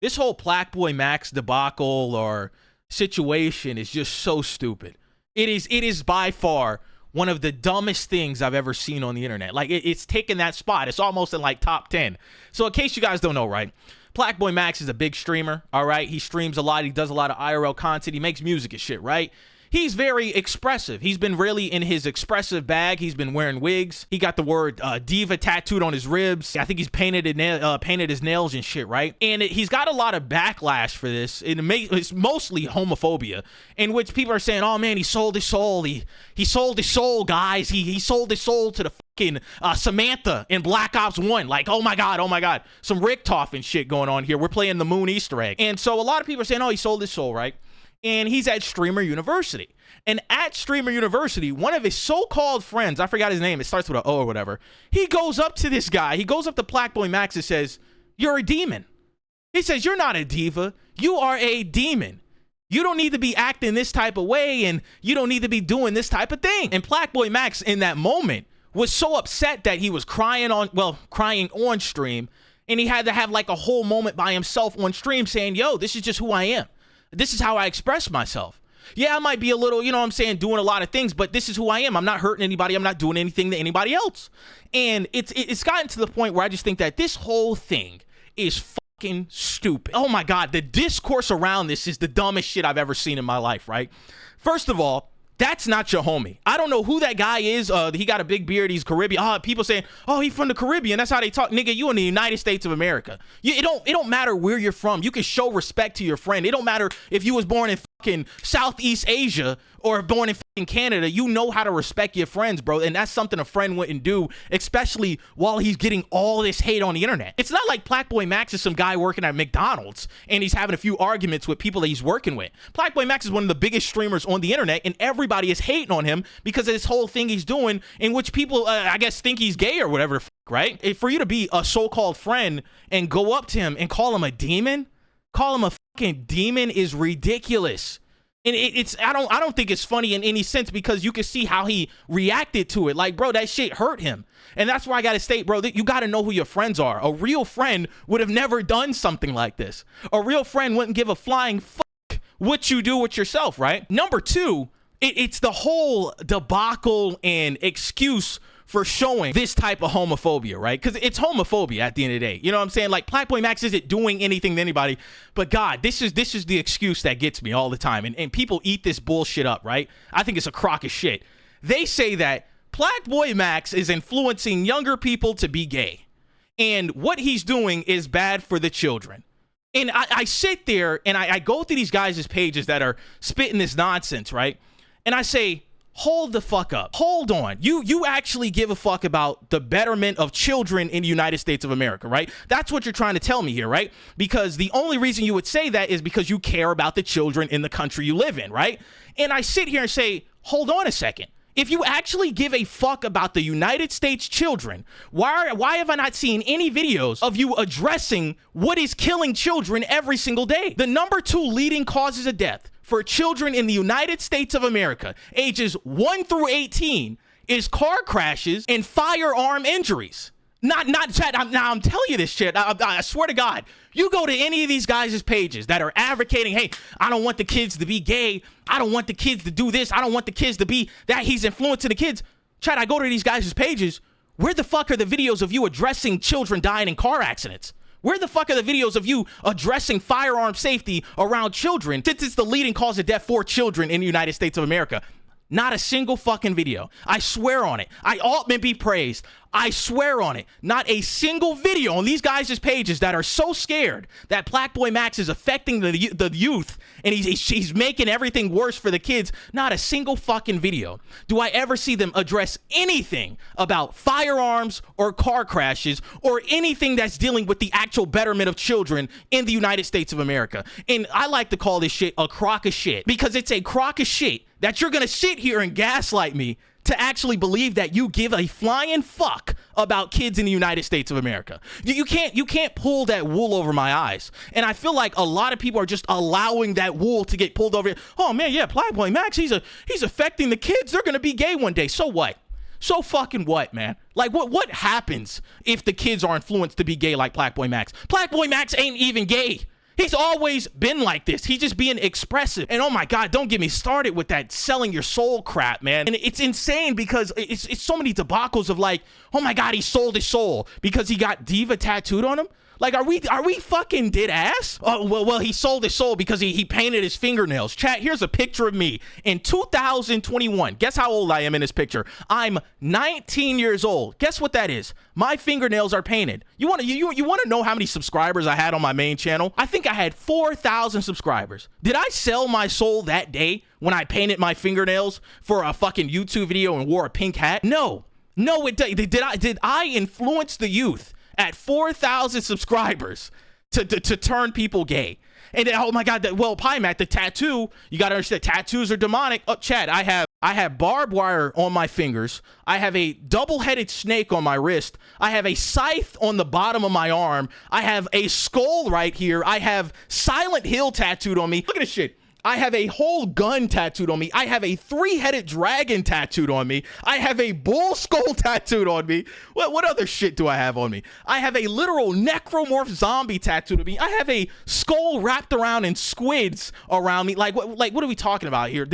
This whole Plaqueboymax debacle or situation is just so stupid. It is by far one of the dumbest things I've ever seen on the internet. Like, it's taken that spot. It's almost in like top 10. So in case you guys don't know, right, Plaqueboymax is a big streamer, all right? He streams a lot. He does a lot of IRL content. He makes music and shit, right? He's very expressive. He's been really in his expressive bag. He's been wearing wigs. He got the word diva tattooed on his ribs. I think he's painted his nails and shit, right? And he's got a lot of backlash for this. It's mostly homophobia, in which people are saying, oh man, he sold his soul. He sold his soul, guys. He sold his soul to the fucking Samantha in Black Ops 1. Like, oh my God. Some Richtofen and shit going on here. We're playing the moon Easter egg. And so a lot of people are saying, oh, he sold his soul, right? And he's at Streamer University. And at Streamer University, one of his so-called friends, I forgot his name, it starts with an O or whatever, he goes up to this guy, he goes up to Plaqueboymax and says, you're a demon. He says, you're not a diva, you are a demon. You don't need to be acting this type of way, and you don't need to be doing this type of thing. And Plaqueboymax in that moment was so upset that he was crying on stream, and he had to have like a whole moment by himself on stream saying, yo, this is just who I am. This is how I express myself. Yeah, I might be a little, you know what I'm saying, doing a lot of things, but this is who I am. I'm not hurting anybody. I'm not doing anything to anybody else. And it's gotten to the point where I just think that this whole thing is fucking stupid. Oh my God, the discourse around this is the dumbest shit I've ever seen in my life, right? First of all, that's not your homie. I don't know who that guy is. He got a big beard. He's Caribbean. People saying, oh, he's from the Caribbean. That's how they talk. Nigga, you in the United States of America. It don't matter where you're from. You can show respect to your friend. It don't matter if you was born in fucking Southeast Asia or born in fucking Canada. You know how to respect your friends, bro. And that's something a friend wouldn't do, especially while he's getting all this hate on the internet. It's not like Plaqueboymax is some guy working at McDonald's and he's having a few arguments with people that he's working with. Plaqueboymax is one of the biggest streamers on the internet, and everybody is hating on him because of this whole thing he's doing, in which people, I guess, think he's gay or whatever the fuck, right? For you to be a so-called friend and go up to him and call him a demon, call him a fucking demon, is ridiculous. And I don't think it's funny in any sense, because you can see how he reacted to it. Like, bro, that shit hurt him. And that's why I gotta state, bro, that you gotta know who your friends are. A real friend would have never done something like this. A real friend wouldn't give a flying fuck what you do with yourself, right? Number two, it's the whole debacle and excuse for showing this type of homophobia, right? Because it's homophobia at the end of the day. You know what I'm saying? Like, Plaqueboymax isn't doing anything to anybody, but God, this is the excuse that gets me all the time. And people eat this bullshit up, right? I think it's a crock of shit. They say that Plaqueboymax is influencing younger people to be gay, and what he's doing is bad for the children. And I sit there and I go through these guys' pages that are spitting this nonsense, right? And I say, hold the fuck up. Hold on. You actually give a fuck about the betterment of children in the United States of America, right? That's what you're trying to tell me here, right? Because the only reason you would say that is because you care about the children in the country you live in, right? And I sit here and say, hold on a second. If you actually give a fuck about the United States children, why have I not seen any videos of you addressing what is killing children every single day? The number 2 leading causes of death for children in the United States of America, ages 1 through 18, is car crashes and firearm injuries. Not Chad. I'm telling you this shit. I swear to God, you go to any of these guys' pages that are advocating, hey, I don't want the kids to be gay. I don't want the kids to do this. I don't want the kids to be that. He's influencing the kids. Chad, I go to these guys' pages. Where the fuck are the videos of you addressing children dying in car accidents? Where the fuck are the videos of you addressing firearm safety around children, since it's the leading cause of death for children in the United States of America? Not a single fucking video. I swear on it. Altman be praised. I swear on it. Not a single video on these guys' pages that are so scared that Plaqueboymax is affecting the youth and he's making everything worse for the kids. Not a single fucking video do I ever see them address anything about firearms or car crashes or anything that's dealing with the actual betterment of children in the United States of America. And I like to call this shit a crock of shit, because it's a crock of shit that you're gonna sit here and gaslight me to actually believe that you give a flying fuck about kids in the United States of America. You can't pull that wool over my eyes. And I feel like a lot of people are just allowing that wool to get pulled over. Oh man, yeah, Plaqueboymax, he's affecting the kids. They're gonna be gay one day. So what? So fucking what, man? Like, what happens if the kids are influenced to be gay like Plaqueboymax? Plaqueboymax ain't even gay. He's always been like this. He's just being expressive. And oh my God, don't get me started with that selling your soul crap, man. And it's insane because it's so many debacles of like, oh my God, he sold his soul because he got diva tattooed on him. Like, are we fucking dead ass? Oh, well, he sold his soul because he painted his fingernails. Chat, here's a picture of me in 2021. Guess how old I am in this picture? I'm 19 years old. Guess what that is? My fingernails are painted. You want to know how many subscribers I had on my main channel? I think I had 4,000 subscribers. Did I sell my soul that day when I painted my fingernails for a fucking YouTube video and wore a pink hat? No, did I influence the youth at 4,000 subscribers to turn people gay? And then, oh my God, well, Matt, the tattoo, you got to understand, tattoos are demonic. Oh, Chad, I have barbed wire on my fingers. I have a double-headed snake on my wrist. I have a scythe on the bottom of my arm. I have a skull right here. I have Silent Hill tattooed on me. Look at this shit. I have a whole gun tattooed on me. I have a 3-headed dragon tattooed on me. I have a bull skull tattooed on me. What other shit do I have on me? I have a literal necromorph zombie tattooed on me. I have a skull wrapped around in squids around me. Like what are we talking about here?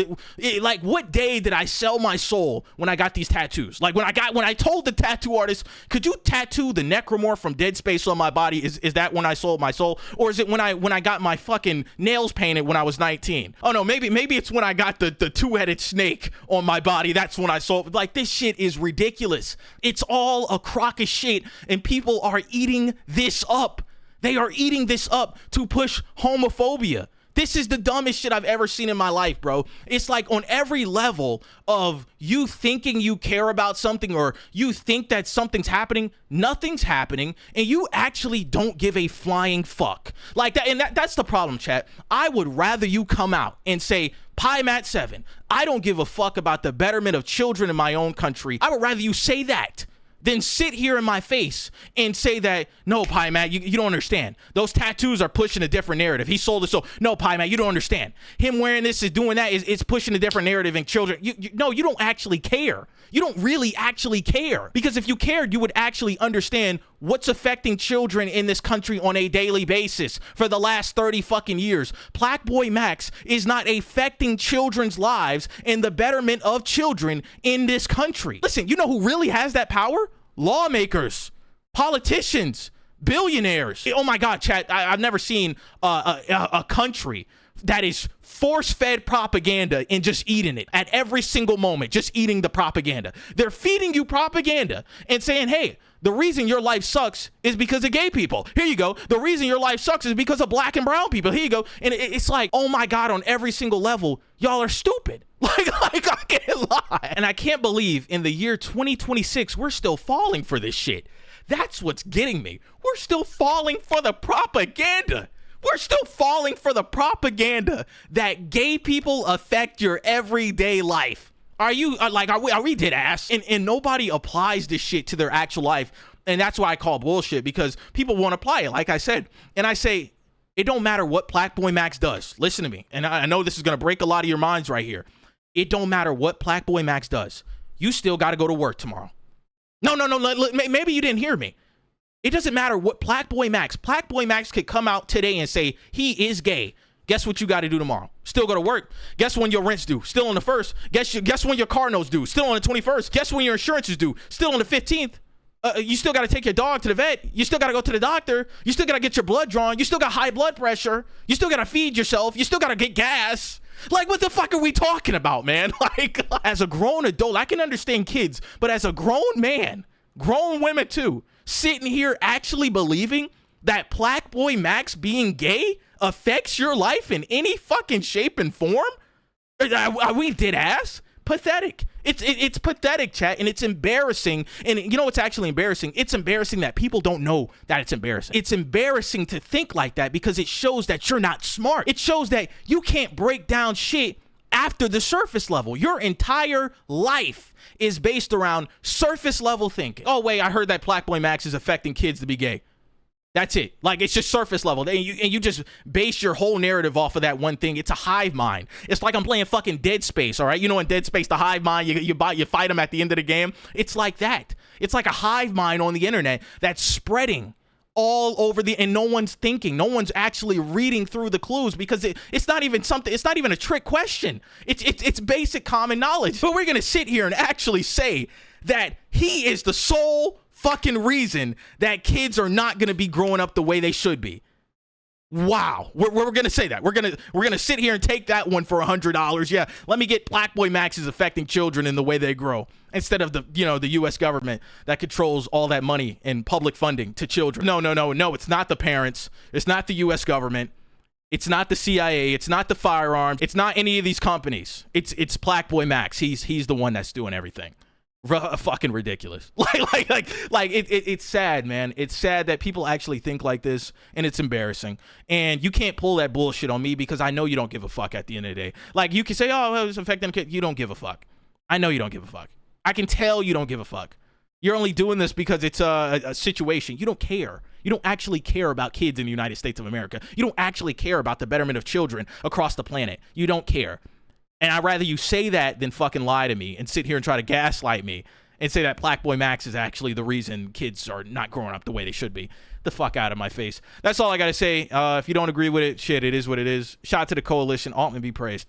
Like, what day did I sell my soul when I got these tattoos? Like, when I told the tattoo artist, could you tattoo the necromorph from Dead Space on my body? Is that when I sold my soul? Or is it when I got my fucking nails painted when I was 19? Oh no, maybe it's when I got the 2-headed snake on my body. That's when I saw it. Like, this shit is ridiculous. It's all a crock of shit, and people are eating this up. They are eating this up to push homophobia. This is the dumbest shit I've ever seen in my life, bro. It's like on every level of you thinking you care about something or you think that something's happening, nothing's happening, and you actually don't give a flying fuck. Like that, and that's the problem, chat. I would rather you come out and say, Matt7, I don't give a fuck about the betterment of children in my own country. I would rather you say that than sit here in my face and say that, no, Matt, you don't understand. Those tattoos are pushing a different narrative. He sold it so. No, Matt, you don't understand. Him wearing this is doing that. It's pushing a different narrative in children. No, you don't actually care. You don't really actually care. Because if you cared, you would actually understand what's affecting children in this country on a daily basis for the last 30 fucking years. Plaqueboymax is not affecting children's lives and the betterment of children in this country. Listen, you know who really has that power? Lawmakers, politicians, billionaires. Oh my God, chat, I've never seen a country that is force-fed propaganda and just eating it at every single moment, just eating the propaganda. They're feeding you propaganda and saying, hey, the reason your life sucks is because of gay people. Here you go. The reason your life sucks is because of black and brown people. Here you go. And it's like, oh my God, on every single level, y'all are stupid. Like I can't lie. And I can't believe in the year 2026, we're still falling for this shit. That's what's getting me. We're still falling for the propaganda. We're still falling for the propaganda that gay people affect your everyday life. Are we dead ass? And nobody applies this shit to their actual life. And that's why I call bullshit, because people won't apply it, like I said. And I say, it don't matter what Plaqueboymax does. Listen to me. And I know this is going to break a lot of your minds right here. It don't matter what Plaqueboymax does. You still got to go to work tomorrow. No. Maybe you didn't hear me. It doesn't matter what Plaqueboymax could come out today and say he is gay. Guess what you got to do tomorrow? Still go to work. Guess when your rent's due? Still on the 1st. Guess when your car note's due? Still on the 21st. Guess when your insurance is due? Still on the 15th. You still got to take your dog to the vet. You still got to go to the doctor. You still got to get your blood drawn. You still got high blood pressure. You still got to feed yourself. You still got to get gas. Like, what the fuck are we talking about, man? Like, as a grown adult, I can understand kids, but as a grown man, grown women too, sitting here actually believing that Plaqueboymax being gay affects your life in any fucking shape and form? Are we dead ass? Pathetic. It's pathetic, chat, and it's embarrassing. And you know what's actually embarrassing? It's embarrassing that people don't know that it's embarrassing. It's embarrassing to think like that because it shows that you're not smart. It shows that you can't break down shit after the surface level. Your entire life is based around surface level thinking. Oh wait, I heard that Plaqueboymax is affecting kids to be gay. That's it. Like, it's just surface level. And you just base your whole narrative off of that one thing. It's a hive mind. It's like I'm playing fucking Dead Space, all right? You know, in Dead Space, the hive mind, you fight them at the end of the game. It's like that. It's like a hive mind on the internet that's spreading all over and no one's thinking. No one's actually reading through the clues because it's not even something. It's not even a trick question. It's basic common knowledge. But we're gonna sit here and actually say that he is the sole fucking reason that kids are not gonna be growing up the way they should be. Wow, we're gonna say that. We're gonna sit here and take that one for $100. Yeah, let me get Plaqueboymax is affecting children in the way they grow instead of the U.S. government that controls all that money and public funding to children. No. It's not the parents. It's not the U.S. government. It's not the CIA. It's not the firearms. It's not any of these companies. It's Plaqueboymax. He's the one that's doing everything. Fucking ridiculous. It's sad, man. It's sad that people actually think like this, and it's embarrassing. And you can't pull that bullshit on me because I know you don't give a fuck at the end of the day. Like, you can say, oh, it was affecting the kid. You don't give a fuck. I know you don't give a fuck. I can tell you don't give a fuck. You're only doing this because it's a situation. You don't care. You don't actually care about kids in the United States of America. You don't actually care about the betterment of children across the planet. You don't care. And I'd rather you say that than fucking lie to me and sit here and try to gaslight me and say that Plaqueboymax is actually the reason kids are not growing up the way they should be. The fuck out of my face. That's all I got to say. If you don't agree with it, shit, it is what it is. Shout out to the coalition. Altman be praised.